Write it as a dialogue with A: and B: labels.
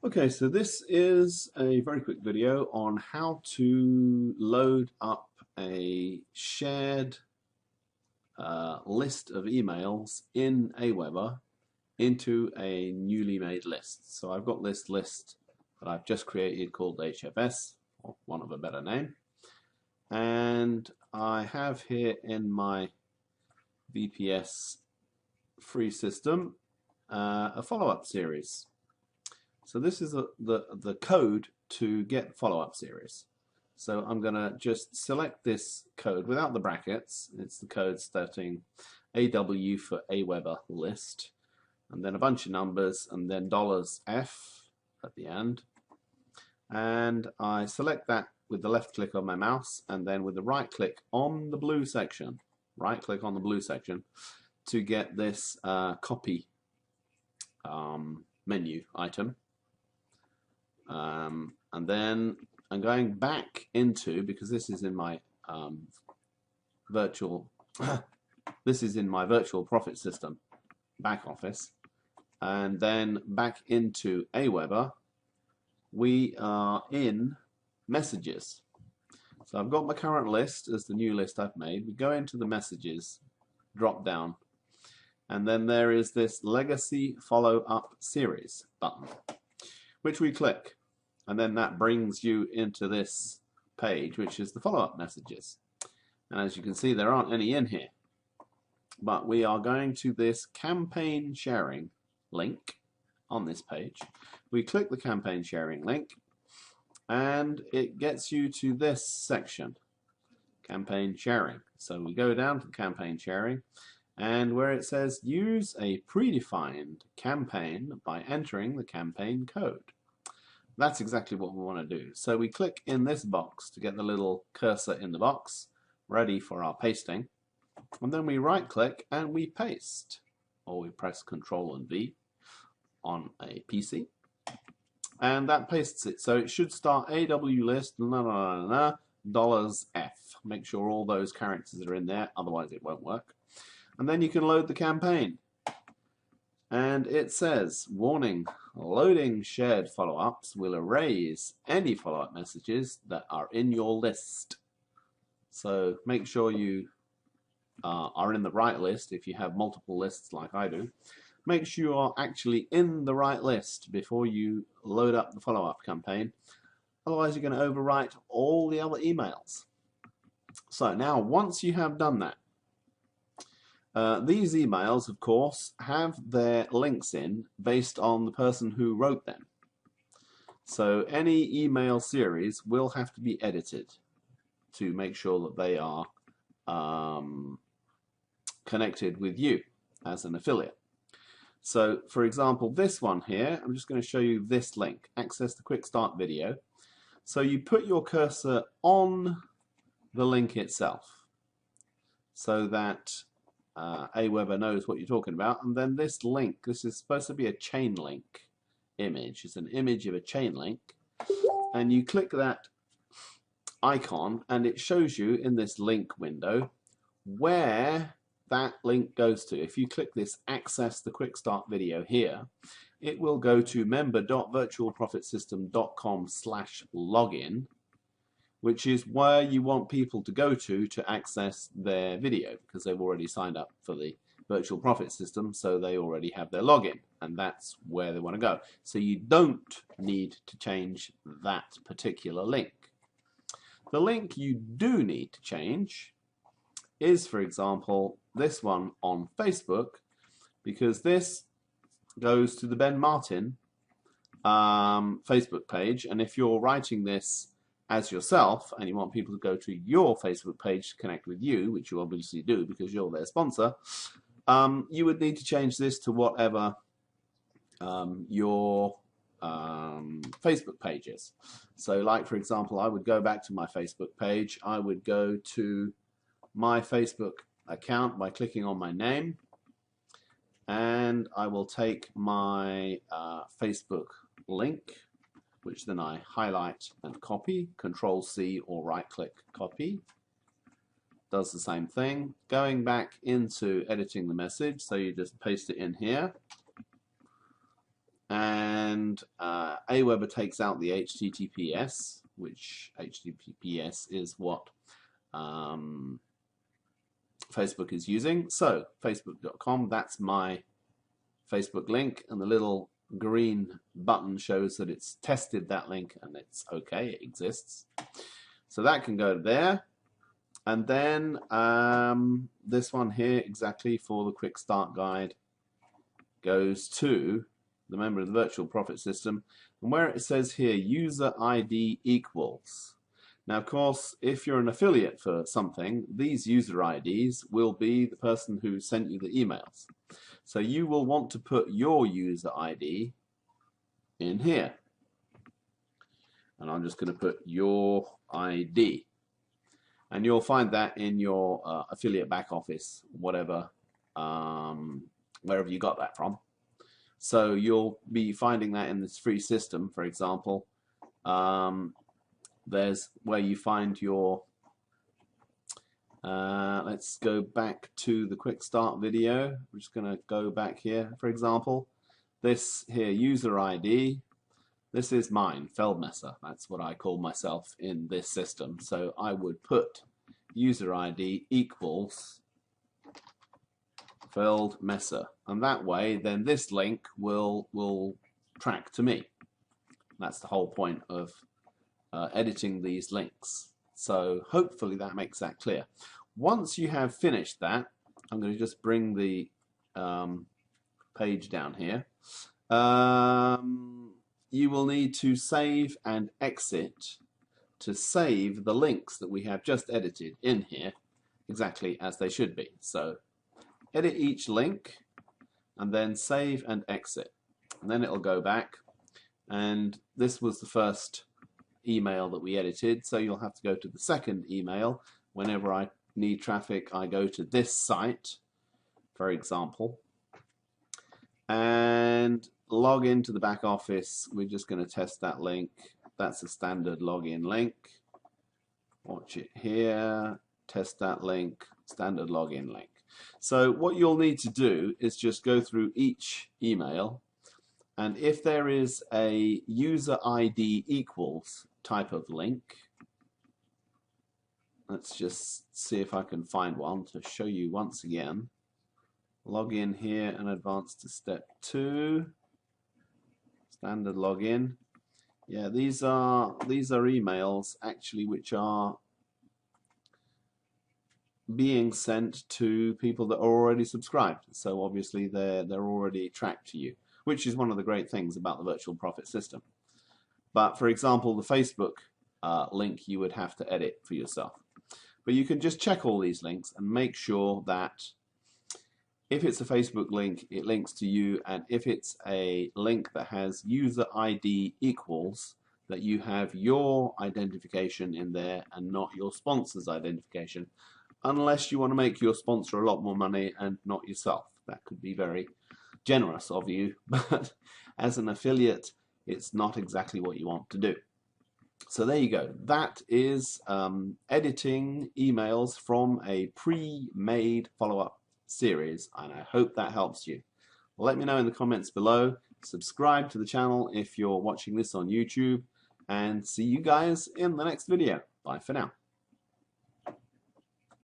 A: Okay, so this is a very quick video on how to load up a shared list of emails in Aweber into a newly made list. So I've got this list that I've just created called HFS, or want of a better name, and I have here in my VPS free system a follow-up series. So this is the code to get follow-up series. So I'm going to just select this code without the brackets. It's the code starting AW for Aweber list, and then a bunch of numbers, and then $F at the end. And I select that with the left click on my mouse, and then with the right click on the blue section, to get this copy menu item. And then I'm going back into, because this is in my virtual profit system back office, and then back into Aweber. We are in messages. So I've got my current list as the new list I've made. We go into the messages drop down, and then there is this legacy follow-up series button, which we click, and then that brings you into this page, which is the follow-up messages. And as you can see, there aren't any in here, but we are going to this campaign sharing link on this page. We click the campaign sharing link, and it gets you to this section, campaign sharing. So we go down to the campaign sharing, and where it says use a predefined campaign by entering the campaign code. That's exactly what we want to do. So we click in this box to get the little cursor in the box ready for our pasting, and then we right click and we paste, or we press Ctrl and V on a PC, and that pastes it. So it should start AW list $F. Make sure all those characters are in there, otherwise it won't work. And then you can load the campaign. And it says, warning, loading shared follow-ups will erase any follow-up messages that are in your list. So make sure you are in the right list. If you have multiple lists like I do, make sure you are actually in the right list before you load up the follow-up campaign. Otherwise, you're going to overwrite all the other emails. So now, once you have done that, these emails, of course, have their links in based on the person who wrote them. So any email series will have to be edited to make sure that they are connected with you as an affiliate. So, for example, this one here, I'm just going to show you this link, access the quick start video. So you put your cursor on the link itself so that Aweber knows what you're talking about, and then this link, this is supposed to be a chain link image. It's an image of a chain link, and you click that icon and it shows you in this link window where that link goes to. If you click this access the quick start video here, it will go to member.virtualprofitsystem.com/login, which is where you want people to go to access their video, because they've already signed up for the virtual profit system, so they already have their login, and that's where they want to go. So you don't need to change that particular link. The link you do need to change is, for example, this one on Facebook, because this goes to the Ben Martin Facebook page, and if you're writing this as yourself and you want people to go to your Facebook page to connect with you, which you obviously do because you're their sponsor, you would need to change this to whatever your Facebook page is. So like, for example, I would go back to my Facebook page. I would go to my Facebook account by clicking on my name, and I will take my Facebook link, which then I highlight and copy, Control C or right click copy. Does the same thing. Going back into editing the message, so you just paste it in here. And and Aweber takes out the HTTPS, which HTTPS is what Facebook is using. So facebook.com, that's my Facebook link, and the little green button shows that it's tested that link and it's okay, it exists. So that can go there. And then this one here, exactly for the quick start guide, goes to the member of the virtual profit system, and where it says here user ID equals. Now of course, if you're an affiliate for something, these user IDs will be the person who sent you the emails. So you will want to put your user ID in here. And I'm just going to put your ID. And you'll find that in your affiliate back office, whatever, wherever you got that from. So you'll be finding that in this free system, for example. There's where you find your, let's go back to the quick start video. We're just going to go back here, for example. This here, user ID. This is mine, Feldmesser. That's what I call myself in this system. So I would put user ID equals Feldmesser, and that way then this link will track to me. That's the whole point of editing these links. So hopefully that makes that clear. Once you have finished that, I'm going to just bring the page down here. You will need to save and exit to save the links that we have just edited in here exactly as they should be. So edit each link and then save and exit, and then it'll go back, and this was the first email that we edited, so you'll have to go to the second email. Whenever I need traffic, I go to this site, for example, and log into the back office. We're just going to test that link. That's a standard login link. Watch it here. Test that link. Standard login link. So what you'll need to do is just go through each email, and if there is a user ID equals type of link, let's just see if I can find one to show you once again. Log in here and advance to step 2. Standard login. Yeah, these are emails actually which are being sent to people that are already subscribed. So obviously they're already tracked to you, which is one of the great things about the virtual profit system. But for example, the Facebook link you would have to edit for yourself. But you can just check all these links and make sure that if it's a Facebook link, it links to you, and if it's a link that has user ID equals, that you have your identification in there and not your sponsor's identification, unless you want to make your sponsor a lot more money and not yourself. That could be very generous of you, but as an affiliate, it's not exactly what you want to do. So there you go. That is editing emails from a pre-made follow-up series, and I hope that helps you. Let me know in the comments below. Subscribe to the channel if you're watching this on YouTube, and see you guys in the next video. Bye for now.